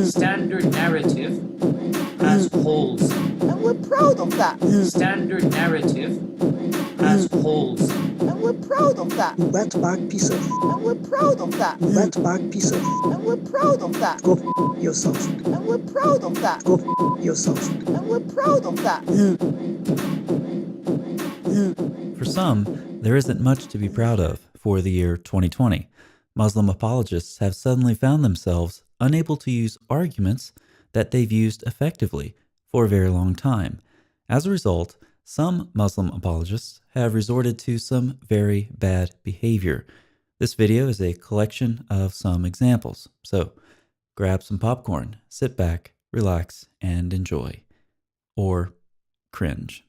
Standard narrative has holes. And we're proud of that. Standard narrative has holes. And we're proud of that. You wetback piece of. And we're proud of that. You wetback piece of. And we're proud of that. Go yourself. And we're proud of that. Go yourself. And we're proud of that. For some, there isn't much to be proud of for the year 2020. Muslim apologists have suddenly found themselves unable to use arguments that they've used effectively for a very long time. As a result, some Muslim apologists have resorted to some very bad behavior. This video is a collection of some examples. So grab some popcorn, sit back, relax, and enjoy. Or cringe.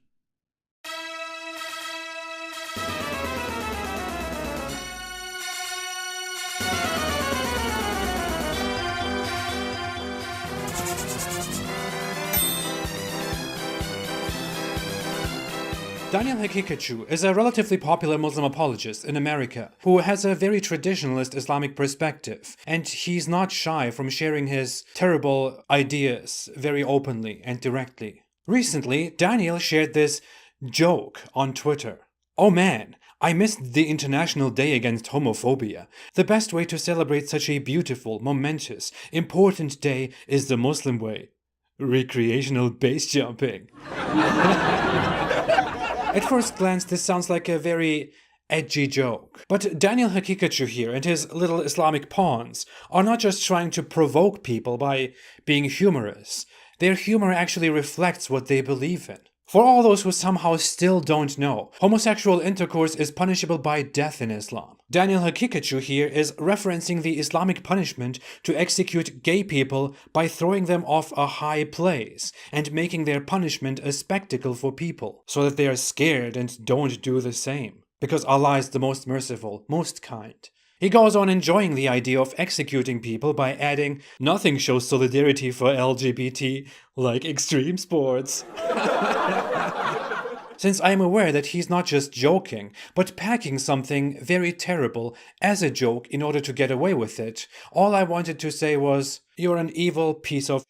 Daniel Hakikachu is a relatively popular Muslim apologist in America who has a very traditionalist Islamic perspective, and he's not shy from sharing his terrible ideas very openly and directly. Recently, Daniel shared this joke on Twitter. "Oh man, I missed the International Day Against Homophobia. The best way to celebrate such a beautiful, momentous, important day is the Muslim way. Recreational base jumping." At first glance, this sounds like a very edgy joke. But Daniel Hakikachu here and his little Islamic pawns are not just trying to provoke people by being humorous. Their humor actually reflects what they believe in. For all those who somehow still don't know, homosexual intercourse is punishable by death in Islam. Daniel Hakikachu here is referencing the Islamic punishment to execute gay people by throwing them off a high place and making their punishment a spectacle for people, so that they are scared and don't do the same. Because Allah is the most merciful, most kind. He goes on enjoying the idea of executing people by adding, "Nothing shows solidarity for LGBT like extreme sports." Since I am aware that he's not just joking, but packing something very terrible as a joke in order to get away with it, all I wanted to say was, "You're an evil piece of shit."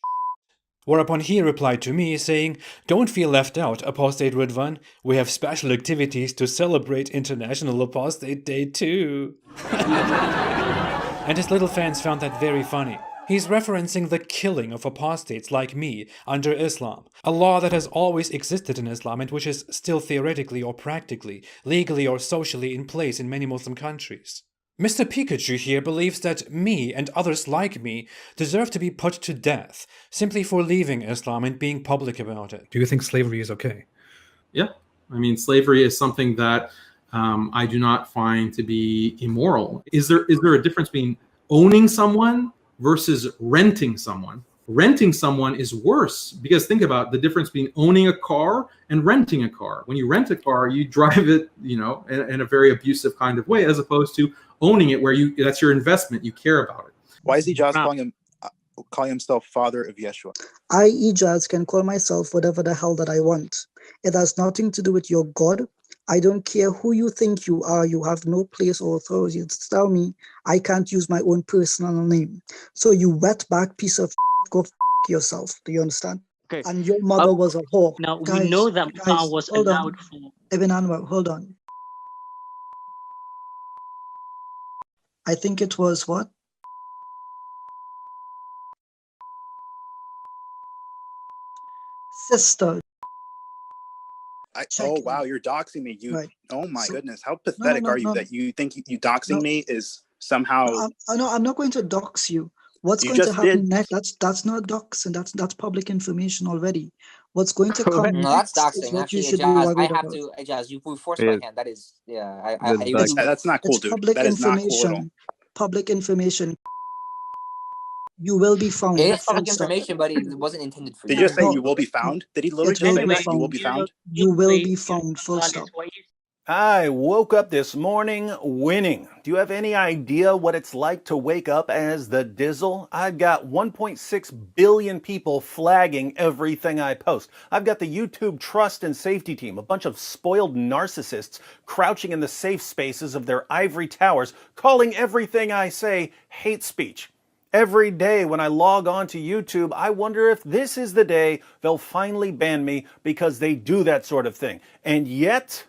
Whereupon he replied to me saying, "Don't feel left out, Apostate Ridvan. We have special activities to celebrate International Apostate Day too." And his little fans found that very funny. He's referencing the killing of apostates like me under Islam, a law that has always existed in Islam and which is still theoretically or practically, legally or socially in place in many Muslim countries. Mr. Pikachu here believes that me and others like me deserve to be put to death simply for leaving Islam and being public about it. Do you think slavery is okay? Yeah. I mean, slavery is something that I do not find to be immoral. Is there a difference between owning someone versus renting someone? Renting someone is worse, because think about the difference between owning a car and renting a car. When you rent a car, you drive it, in a very abusive kind of way, as opposed to owning it where that's your investment. You care about it. Why is Ijaz calling himself father of Yeshua? I, Ijaz, can call myself whatever the hell that I want. It has nothing to do with your God. I don't care who you think you are. You have no place or authority to tell me I can't use my own personal name. So you wetback piece of go yourself. Do you understand? Okay. And your mother was a whore. Now, Guys, we know that Muhammad was hold on. allowed for... Ibn Anwar, hold on. I think it was what? Sister. Oh wow, you're doxing me. Right. Oh my goodness, how pathetic are you that you think you doxing me is somehow? I'm not going to dox you. What's going to happen next? That's not doxing. That's public information already. What's going to come No, that's next is doxing. what Actually, you should be Ijaz, worried I have about. to, Ijaz, you forced my hand. That is, yeah. That's not cool, It's dude. public That is not cool at all. information. Public information. You will be found. It is public information, but it wasn't intended for Did you. you just say you will be found? Did he literally just say that you will be found? You will be found. Full stop. I woke up this morning winning. Do you have any idea what it's like to wake up as the Dizzle? I've got 1.6 billion people flagging everything I post. I've got the YouTube trust and safety team, a bunch of spoiled narcissists crouching in the safe spaces of their ivory towers, calling everything I say hate speech. Every day when I log on to YouTube, I wonder if this is the day they'll finally ban me because they do that sort of thing. And yet,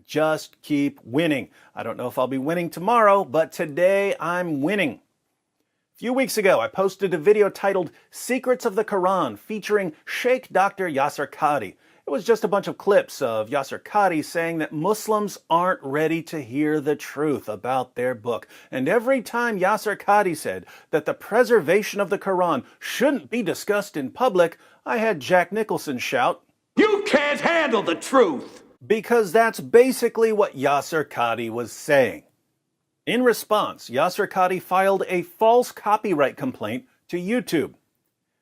just keep winning. I don't know if I'll be winning tomorrow, but today I'm winning. A few weeks ago, I posted a video titled Secrets of the Quran featuring Sheikh Dr. Yasser Qadhi. It was just a bunch of clips of Yasser Qadhi saying that Muslims aren't ready to hear the truth about their book. And every time Yasser Qadhi said that the preservation of the Quran shouldn't be discussed in public, I had Jack Nicholson shout, "You can't handle the truth!" Because that's basically what Yasser Qadhi was saying. In response, Yasser Qadhi filed a false copyright complaint to YouTube.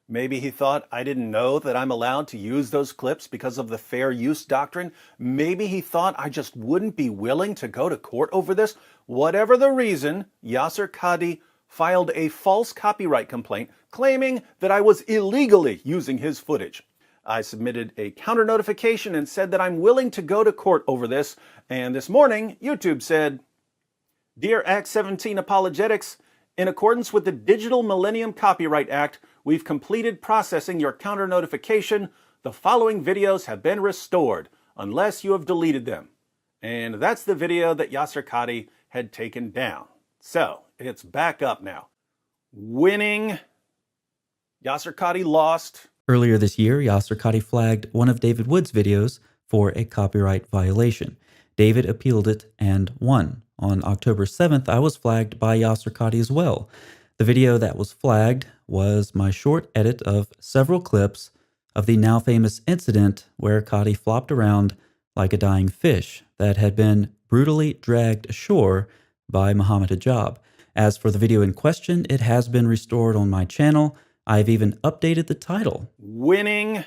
Maybe he thought I didn't know that I'm allowed to use those clips because of the fair use doctrine. Maybe he thought I just wouldn't be willing to go to court over this. Whatever the reason, Yasser Qadhi filed a false copyright complaint claiming that I was illegally using his footage. I submitted a counter notification and said that I'm willing to go to court over this. And this morning, YouTube said, "Dear Act 17 Apologetics, in accordance with the Digital Millennium Copyright Act, we've completed processing your counter notification. The following videos have been restored, unless you have deleted them." And that's the video that Yasser Qadhi had taken down. So, it's back up now. Winning. Yasser Qadhi lost. Earlier this year, Yasser Qadhi flagged one of David Wood's videos for a copyright violation. David appealed it and won. On October 7th, I was flagged by Yasser Qadhi as well. The video that was flagged was my short edit of several clips of the now famous incident where Qadhi flopped around like a dying fish that had been brutally dragged ashore by Muhammad Hijab. As for the video in question, it has been restored on my channel. I've even updated the title. Winning.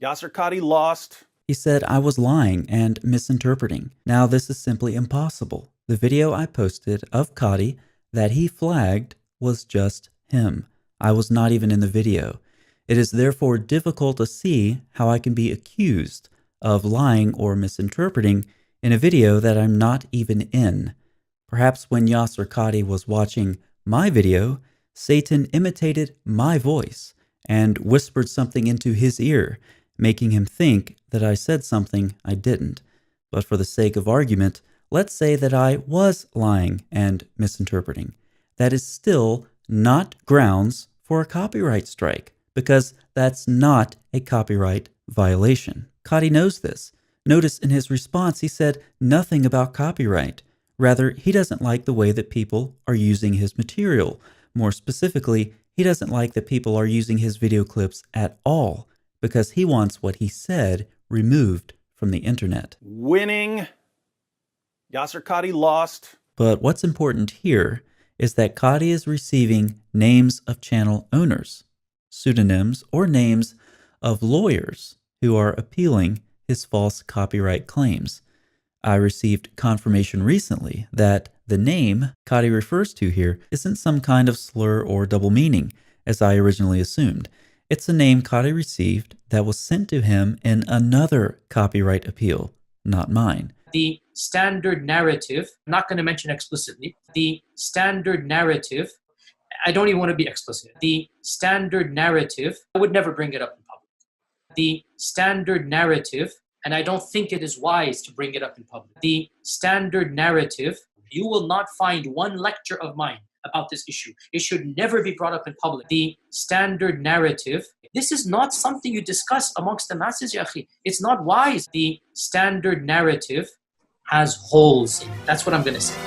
Yasser Qadhi lost. He said I was lying and misinterpreting. Now this is simply impossible. The video I posted of Qadhi that he flagged was just him. I was not even in the video. It is therefore difficult to see how I can be accused of lying or misinterpreting in a video that I'm not even in. Perhaps when Yasser Qadhi was watching my video, Satan imitated my voice and whispered something into his ear, making him think that I said something I didn't. But for the sake of argument, let's say that I was lying and misinterpreting. That is still not grounds for a copyright strike, because that's not a copyright violation. Qadhi knows this. Notice in his response, he said nothing about copyright. Rather, he doesn't like the way that people are using his material. More specifically, he doesn't like that people are using his video clips at all because he wants what he said removed from the internet. Winning. Yasser Qadhi lost. But what's important here is that Qadhi is receiving names of channel owners, pseudonyms, or names of lawyers who are appealing his false copyright claims. I received confirmation recently that the name Qadhi refers to here isn't some kind of slur or double meaning, as I originally assumed. It's a name Qadhi received that was sent to him in another copyright appeal, not mine. The standard narrative, I'm not going to mention explicitly, the standard narrative, I don't even want to be explicit. The standard narrative, I would never bring it up in public. The standard narrative, and I don't think it is wise to bring it up in public. The standard narrative, you will not find one lecture of mine about this issue. It should never be brought up in public. The standard narrative, this is not something you discuss amongst the masses, ya akhi. It's not wise. The standard narrative has holes in it. That's what I'm going to say.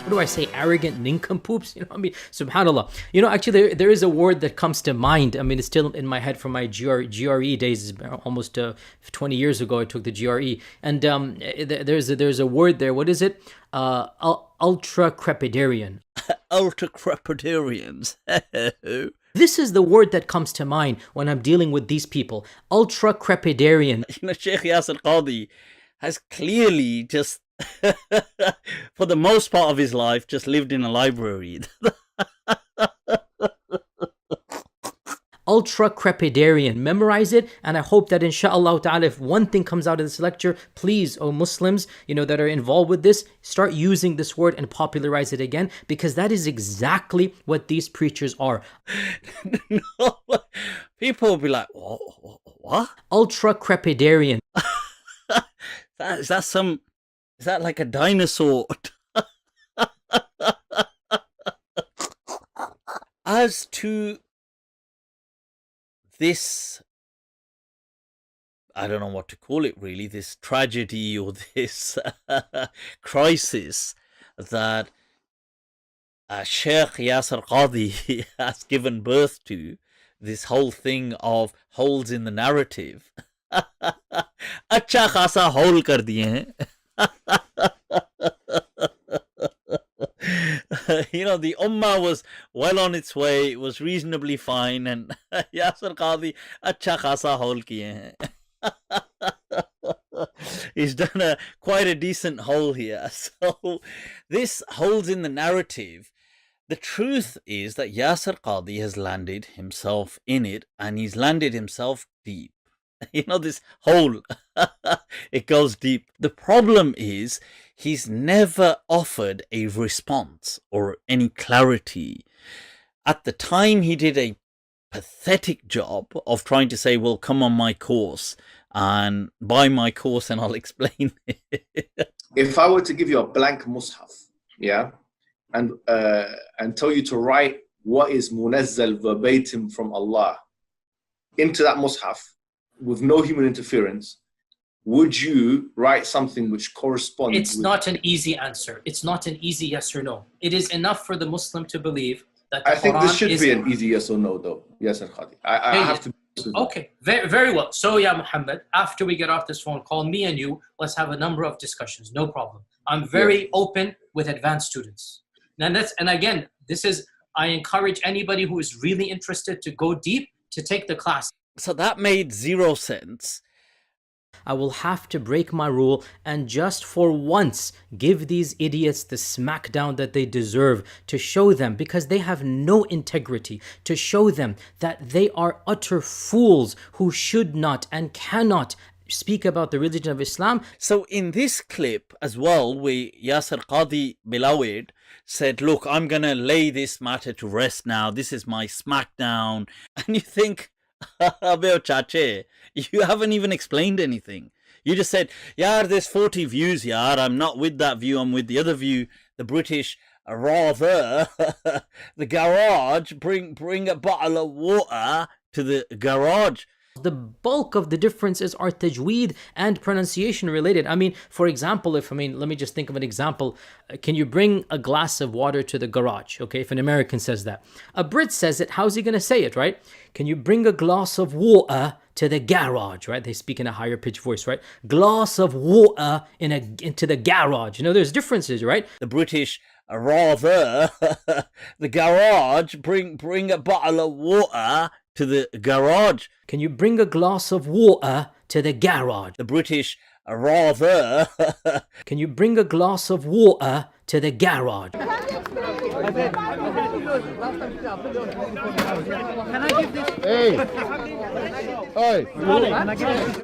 What do I say, arrogant nincompoops? You know, I mean, subhanAllah. You know, actually, there is a word that comes to mind. I mean, it's still in my head from my GRE days. Almost 20 years ago, I took the GRE. And there's a word there. What is it? Ultra-crepidarian. Ultra-crepidarians. This is the word that comes to mind when I'm dealing with these people. Ultra crepidarian. Sheikh Yasir Qadhi has clearly just, for the most part of his life, just lived in a library. Ultra crepidarian. Memorize it, and I hope that inshallah ta'ala, if one thing comes out of this lecture, please, oh Muslims, that are involved with this, start using this word and popularize it again, because that is exactly what these preachers are. No, people will be like, what? Ultra crepidarian. Is that like a dinosaur? As to this, I don't know what to call it really, this tragedy or this crisis that Sheikh Yasir Qadhi has given birth to, this whole thing of holes in the narrative. अच्छा खासा hole कर दिए हैं. The Ummah was well on its way, it was reasonably fine, and Yasir Qadhi अच्छा खासा hole किए हैं. He's done quite a decent hole here. So this holes in the narrative. The truth is that Yasir Qadhi has landed himself in it, and he's landed himself deep. This hole, it goes deep. The problem is he's never offered a response or any clarity. At the time, he did a pathetic job of trying to say, well, come on my course and buy my course and I'll explain it. If I were to give you a blank mushaf, yeah, and tell you to write what is munazzal verbatim from Allah into that mushaf, with no human interference, would you write something which corresponds? It's not an easy answer. It's not an easy yes or no. It is enough for the Muslim to believe that the I think Quran this should be an easy yes or no, though. Yes, Khadi. I have to. Okay, very, very well. So, yeah, Muhammad, after we get off this phone call, me and you, let's have a number of discussions. No problem. I'm very open with advanced students. And again, I encourage anybody who is really interested to go deep to take the class. So that made zero sense. I will have to break my rule and just for once give these idiots the smackdown that they deserve, to show them, because they have no integrity, to show them that they are utter fools who should not and cannot speak about the religion of Islam. So in this clip as well, where Yasir Qadhi beloved said, look, I'm going to lay this matter to rest now. This is my smackdown. And you think, Abeo Chache, you haven't even explained anything. You just said, yeah, there's 40 views, yeah, I'm not with that view, I'm with the other view. The British rather the garage, bring a bottle of water to the garage. The bulk of the differences are tajweed and pronunciation related. I mean, for example, let me just think of an example. Can you bring a glass of water to the garage? Okay, if an American says that. A Brit says it, how's he going to say it, right? Can you bring a glass of water to the garage, right? They speak in a higher pitched voice, right? Glass of water into the garage. There's differences, right? The British rather the garage, bring a bottle of water to the garage. Can you bring a glass of water to the garage? The British rather Can you bring a glass of water to the garage? Can I give this?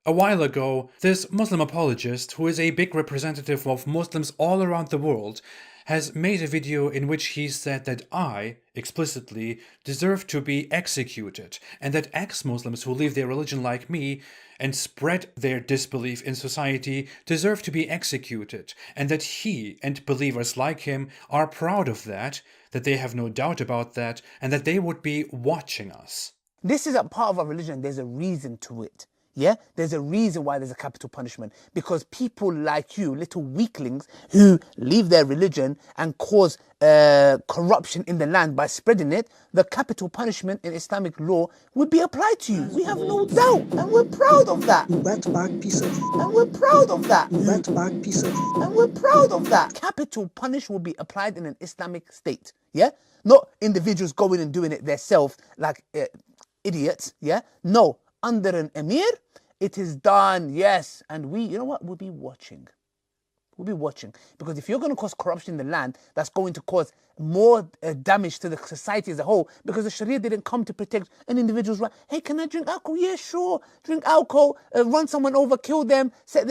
A while ago, this Muslim apologist, who is a big representative of Muslims all around the world, has made a video in which he said that I, explicitly, deserve to be executed, and that ex-Muslims who leave their religion like me and spread their disbelief in society deserve to be executed, and that he and believers like him are proud of that they have no doubt about that, and that they would be watching us. This is a part of our religion. There's a reason to it. Yeah, there's a reason why there's a capital punishment, because people like you, little weaklings who leave their religion and cause corruption in the land by spreading it, the capital punishment in Islamic law would be applied to you. We have no doubt, and we're proud of that. Wetback piece of. And we're proud of that. Wetback piece of. And we're proud of that. Capital punish will be applied in an Islamic state. Yeah, Not individuals going and doing it themselves like idiots, yeah? No, under an emir, it is done, yes. And we, you know what, we'll be watching. We'll be watching. Because if you're going to cause corruption in the land, that's going to cause more damage to the society as a whole. Because the Sharia didn't come to protect an individual's right. Hey, can I drink alcohol? Yeah, sure. Drink alcohol, run someone over, kill them, set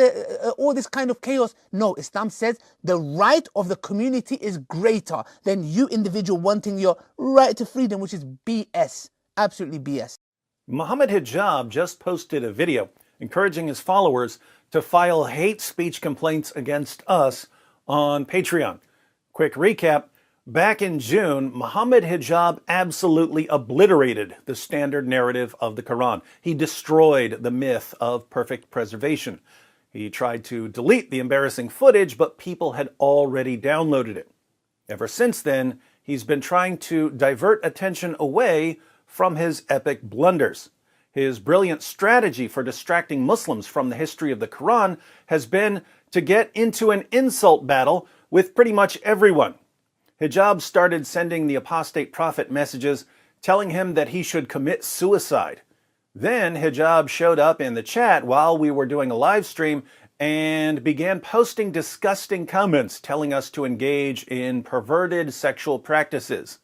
all this kind of chaos. No, Islam says the right of the community is greater than you individual wanting your right to freedom, which is BS. Absolutely BS. Muhammad Hijab just posted a video encouraging his followers to file hate speech complaints against us on Patreon. Quick recap. Back in June, Muhammad Hijab absolutely obliterated the standard narrative of the Quran. He destroyed the myth of perfect preservation. He tried to delete the embarrassing footage, but people had already downloaded it. Ever since then, he's been trying to divert attention away from his epic blunders. His brilliant strategy for distracting Muslims from the history of the Quran has been to get into an insult battle with pretty much everyone. Hijab started sending the apostate prophet messages telling him that he should commit suicide. Then Hijab showed up in the chat while we were doing a live stream and began posting disgusting comments telling us to engage in perverted sexual practices.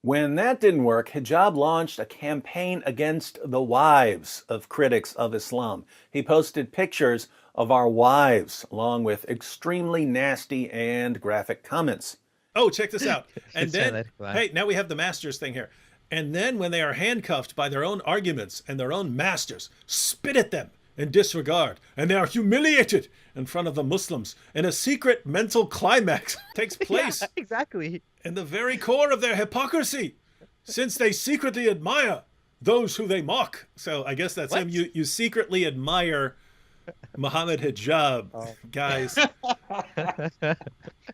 When that didn't work, Hijab launched a campaign against the wives of critics of Islam. He posted pictures of our wives, along with extremely nasty and graphic comments. Oh, check this out. And then, hey, now we have the masters thing here. And then when they are handcuffed by their own arguments and their own masters, spit at them and disregard. And they are humiliated in front of the Muslims. And a secret mental climax takes place. Yeah, exactly. In the very core of their hypocrisy, since they secretly admire those who they mock. So I guess that's him. You secretly admire Muhammad Hijab, guys.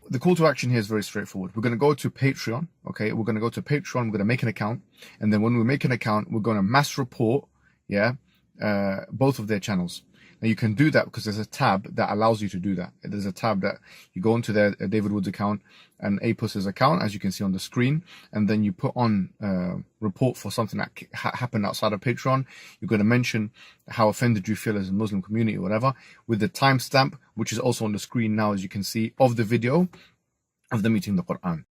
The call to action here is very straightforward. We're going to go to Patreon, okay? We're going to go to Patreon, we're going to make an account, and then when we make an account, we're going to mass report, both of their channels. Now you can do that because there's a tab that allows you to do that. There's a tab that you go into their David Wood's account and Apus's account, as you can see on the screen, and then you put on report for something that happened outside of Patreon. You're going to mention how offended you feel as a Muslim community or whatever, with the timestamp, which is also on the screen now, as you can see, of the video of them eating the Quran.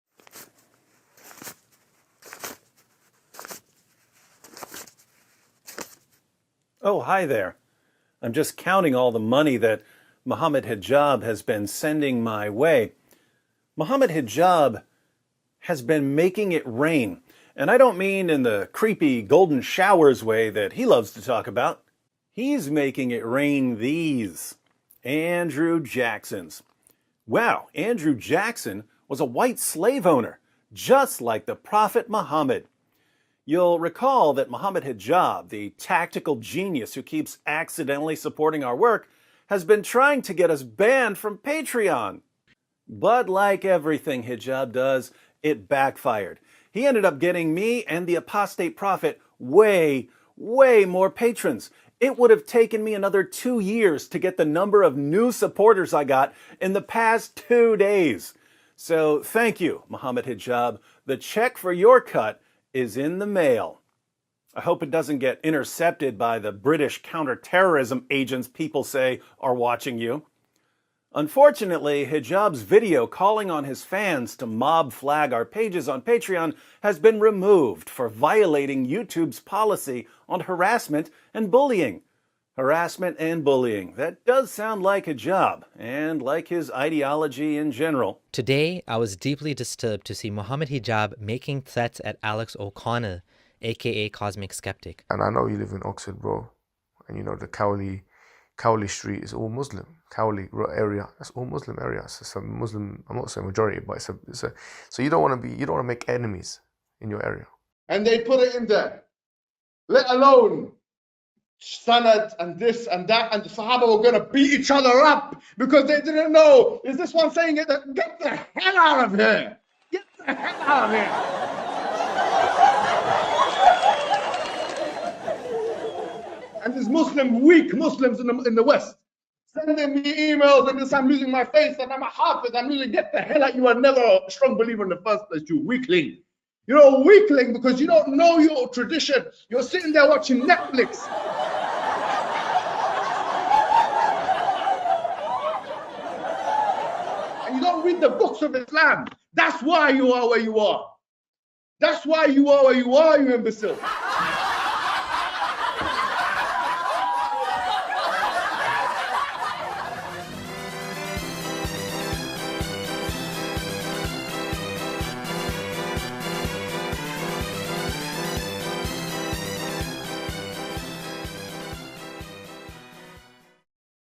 Oh, hi there. I'm just counting all the money that Muhammad Hijab has been sending my way. Muhammad Hijab has been making it rain. And I don't mean in the creepy golden showers way that he loves to talk about. He's making it rain these Andrew Jacksons. Wow, Andrew Jackson was a white slave owner, just like the Prophet Muhammad. You'll recall that Muhammad Hijab, the tactical genius who keeps accidentally supporting our work, has been trying to get us banned from Patreon. But like everything Hijab does, it backfired. He ended up getting me and the apostate prophet way more patrons. It would have taken me another 2 years to get the number of new supporters I got in the past 2 days. So thank you, Muhammad Hijab. The check for your cut is in the mail. I hope it doesn't get intercepted by the British counter-terrorism agents people say are watching you. Unfortunately, Hijab's video calling on his fans to mob flag our pages on Patreon has been removed for violating YouTube's policy on harassment and bullying. Harassment and bullying. That does sound like Hijab, and like his ideology in general. Today, I was deeply disturbed to see Muhammad Hijab making threats at Alex O'Connor, aka Cosmic Skeptic. And I know you live in Oxford, bro, and you know the Cowley Street is all Muslim. Cowley area, that's all Muslim area. It's a Muslim, I'm not saying majority, but it's a so you don't want to make enemies in your area. And they put it in there. Let alone Sanad and this and that, and the Sahaba were going to beat each other up because they didn't know. Is this one saying it? Get the hell out of here! Get the hell out of here! And these weak Muslims in the West, sending me emails and this, I'm losing my faith and I'm a Hafiz, I'm losing, get the hell out, you are never a strong believer in the first place, you weakling. You're a weakling because you don't know your tradition. You're sitting there watching Netflix. And you don't read the books of Islam. That's why you are where you are. That's why you are where you are, you imbecile.